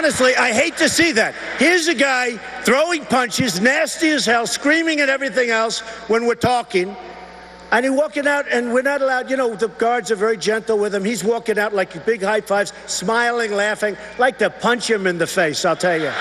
honestly, I hate to see that. Here's a guy throwing punches, nasty as hell, screaming and everything else when we're talking. And he's walking out, and we're not allowed, you know, the guards are very gentle with him. He's walking out like big high fives, smiling, laughing. Like to punch him in the face, I'll tell you.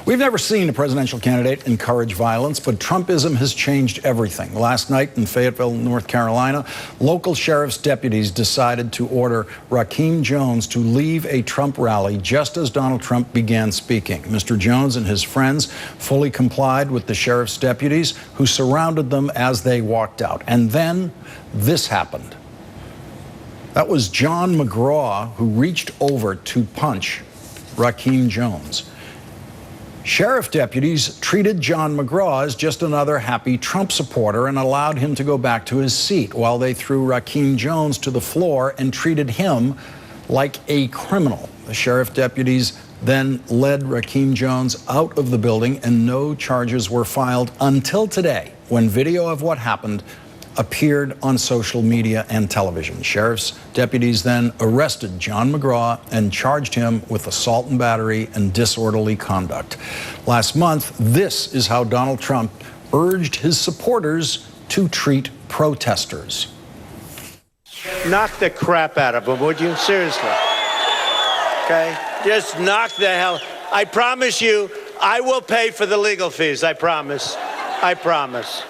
We've never seen a presidential candidate encourage violence, but Trumpism has changed everything. Last night in Fayetteville, North Carolina, local sheriff's deputies decided to order Rakeem Jones to leave a Trump rally just as Donald Trump began speaking. Mr. Jones and his friends fully complied with the sheriff's deputies, who surrounded them as they walked out. And then this happened. That was John McGraw, who reached over to punch Rakeem Jones. Sheriff deputies treated John McGraw as just another happy Trump supporter and allowed him to go back to his seat while they threw Rakeem Jones to the floor and treated him like a criminal. The sheriff deputies then led Rakeem Jones out of the building, and no charges were filed until today, when video of what happened appeared on social media and television. Sheriff's deputies then arrested John McGraw and charged him with assault and battery and disorderly conduct. Last month, this is how Donald Trump urged his supporters to treat protesters. Knock the crap out of him, would you? Seriously. Okay? Just knock the hell. I promise you, I will pay for the legal fees. I promise. I promise.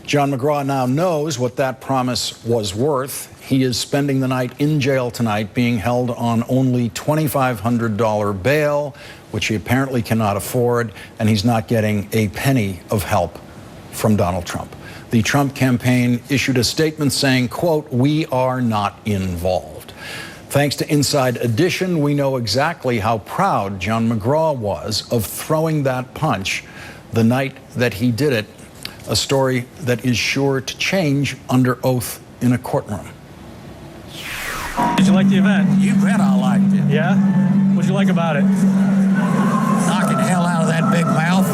John McGraw now knows what that promise was worth. He is spending the night in jail tonight, being held on only $2,500 bail, which he apparently cannot afford, and he's not getting a penny of help from Donald Trump. The Trump campaign issued a statement saying, quote, "We are not involved." Thanks to Inside Edition, we know exactly how proud John McGraw was of throwing that punch the night that he did it. A story that is sure to change under oath in a courtroom. Did you like the event? You bet I liked it. Yeah? What'd you like about it? Knocking the hell out of that big mouth.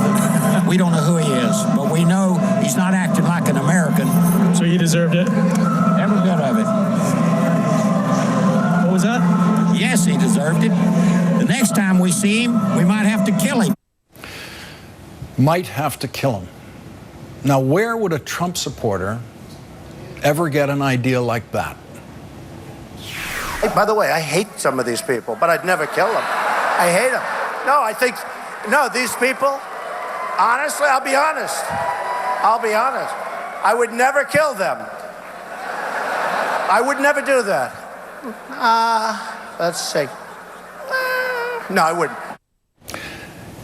We don't know who he is, but we know he's not acting like an American. So he deserved it? Every bit of it. What was that? Yes, he deserved it. The next time we see him, we might have to kill him. Might have to kill him. Now, where would a Trump supporter ever get an idea like that? Hey, by the way, I hate some of these people, but I'd never kill them. I hate them. No, I think, no, these people, honestly, I'll be honest. I would never kill them. I would never do that. Let's see. No, I wouldn't.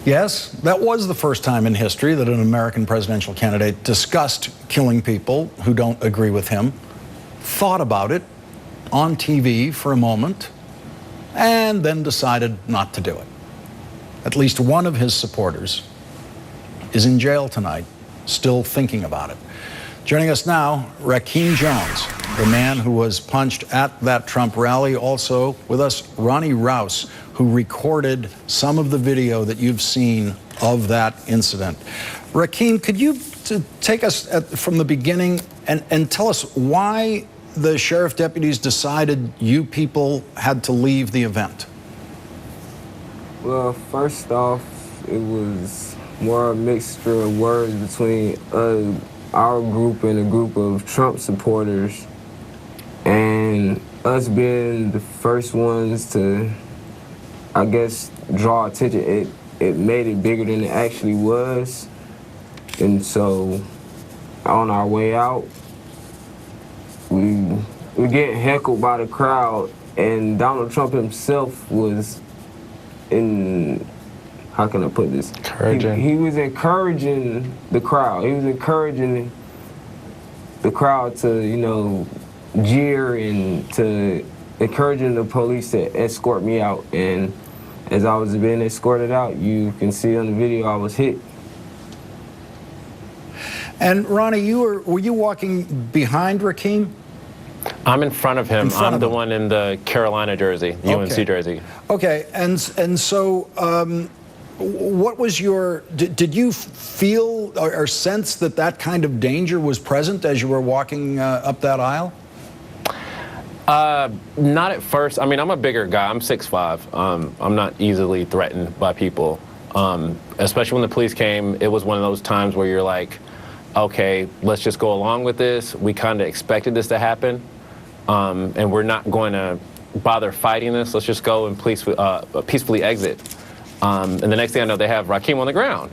Yes, that was the first time in history that an American presidential candidate discussed killing people who don't agree with him, thought about it on TV for a moment, and then decided not to do it. At least one of his supporters is in jail tonight, still thinking about it. Joining us now, Rakeem Jones, the man who was punched at that Trump rally. Also with us, Ronnie Rouse, who recorded some of the video that you've seen of that incident. Rakeem, could you take us from the beginning and tell us why the sheriff deputies decided you people had to leave the event? Well, first off, it was more a mixture of words between our group and a group of Trump supporters, and us being the first ones to, I guess, draw attention. It made it bigger than it actually was. And so on our way out, we getting heckled by the crowd, and Donald Trump himself was in, how can I put this? Encouraging. He was encouraging the crowd. He was encouraging the crowd to, you know, jeer and to encouraging the police to escort me out. And as I was being escorted out, you can see on the video I was hit. And Ronnie, were you walking behind Rakeem? I'm in front of him. I'm the one in the Carolina jersey, UNC jersey. Okay, and so what was your, did you feel or sense that kind of danger was present as you were walking up that aisle? Not at first. I mean, I'm a bigger guy. I'm 6'5". I'm not easily threatened by people. Especially when the police came, it was one of those times where you're like, okay, let's just go along with this. We kind of expected this to happen, and we're not going to bother fighting this. Let's just go and peacefully exit. And the next thing I know, they have Rakim on the ground,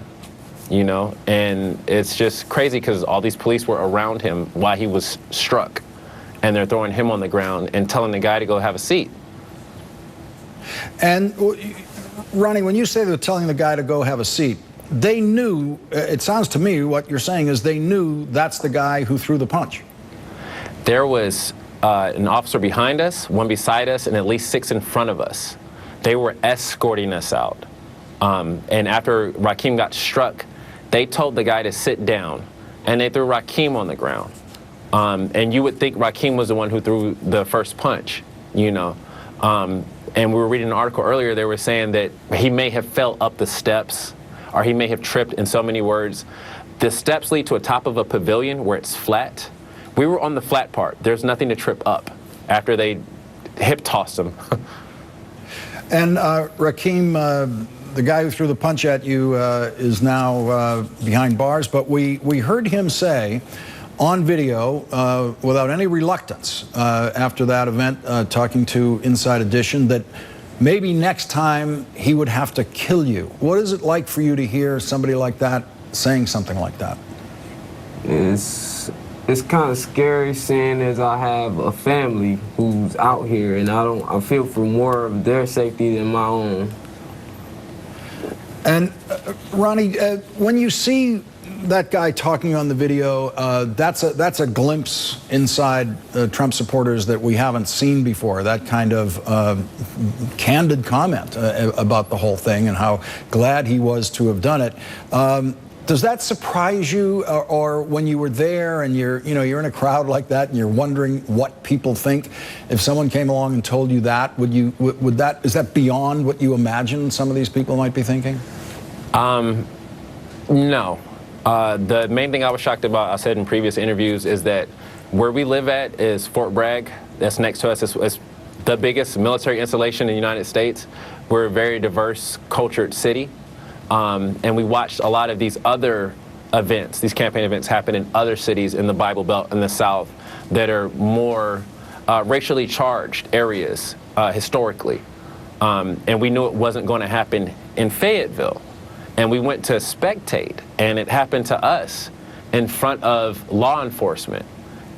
you know? And it's just crazy because all these police were around him while he was struck. And they're throwing him on the ground and telling the guy to go have a seat. And Ronnie, when you say they're telling the guy to go have a seat, they knew, it sounds to me what you're saying is they knew that's the guy who threw the punch. There was an officer behind us, one beside us, and at least 6 in front of us. They were escorting us out. And after Rakim got struck, they told the guy to sit down, and they threw Rakim on the ground. And you would think Rakim was the one who threw the first punch, you know. And we were reading an article earlier, they were saying that he may have fell up the steps, or he may have tripped. In so many words. The steps lead to a top of a pavilion where it's flat. We were on the flat part. There's nothing to trip up after they hip tossed him. And Rakim, the guy who threw the punch at you is now behind bars, but we heard him say on video, without any reluctance, after that event, talking to Inside Edition, that maybe next time he would have to kill you. What is it like for you to hear somebody like that saying something like that? It's kind of scary, seeing as I have a family who's out here, and I feel for more of their safety than my own. And Ronnie, when you see that guy talking on the video, that's a glimpse inside Trump supporters that we haven't seen before. That kind of candid comment about the whole thing and how glad he was to have done it. Does that surprise you, or when you were there and you're in a crowd like that and you're wondering what people think? If someone came along and told you that, is that beyond what you imagine some of these people might be thinking? No. The main thing I was shocked about, I said in previous interviews, is that where we live at is Fort Bragg. That's next to us. It's the biggest military installation in the United States. We're a very diverse, cultured city. And we watched a lot of these other events, these campaign events happen in other cities in the Bible Belt in the South that are more racially charged areas historically. And we knew it wasn't going to happen in Fayetteville. And we went to spectate, and it happened to us in front of law enforcement.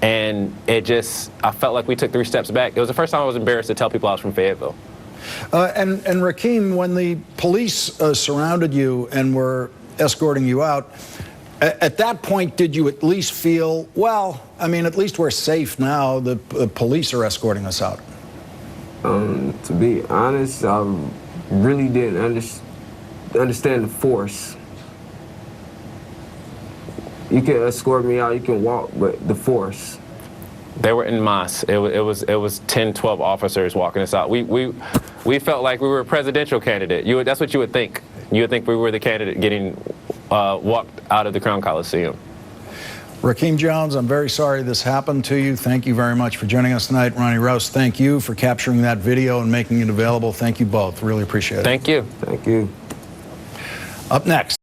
And I felt like we took 3 steps back. It was the first time I was embarrassed to tell people I was from Fayetteville. And Rakim, when the police surrounded you and were escorting you out, at that point, did you at least feel, well, I mean, at least we're safe now, the police are escorting us out? To be honest, I really didn't understand the force. You can escort me out, you can walk, but the force. They were en masse. It was 10, 12 officers walking us out. We felt like we were a presidential candidate. That's what you would think. You would think we were the candidate getting walked out of the Crown Coliseum. Rakim Jones, I'm very sorry this happened to you. Thank you very much for joining us tonight. Ronnie Rouse, thank you for capturing that video and making it available. Thank you both. Really appreciate it. Thank you. Thank you. Up next.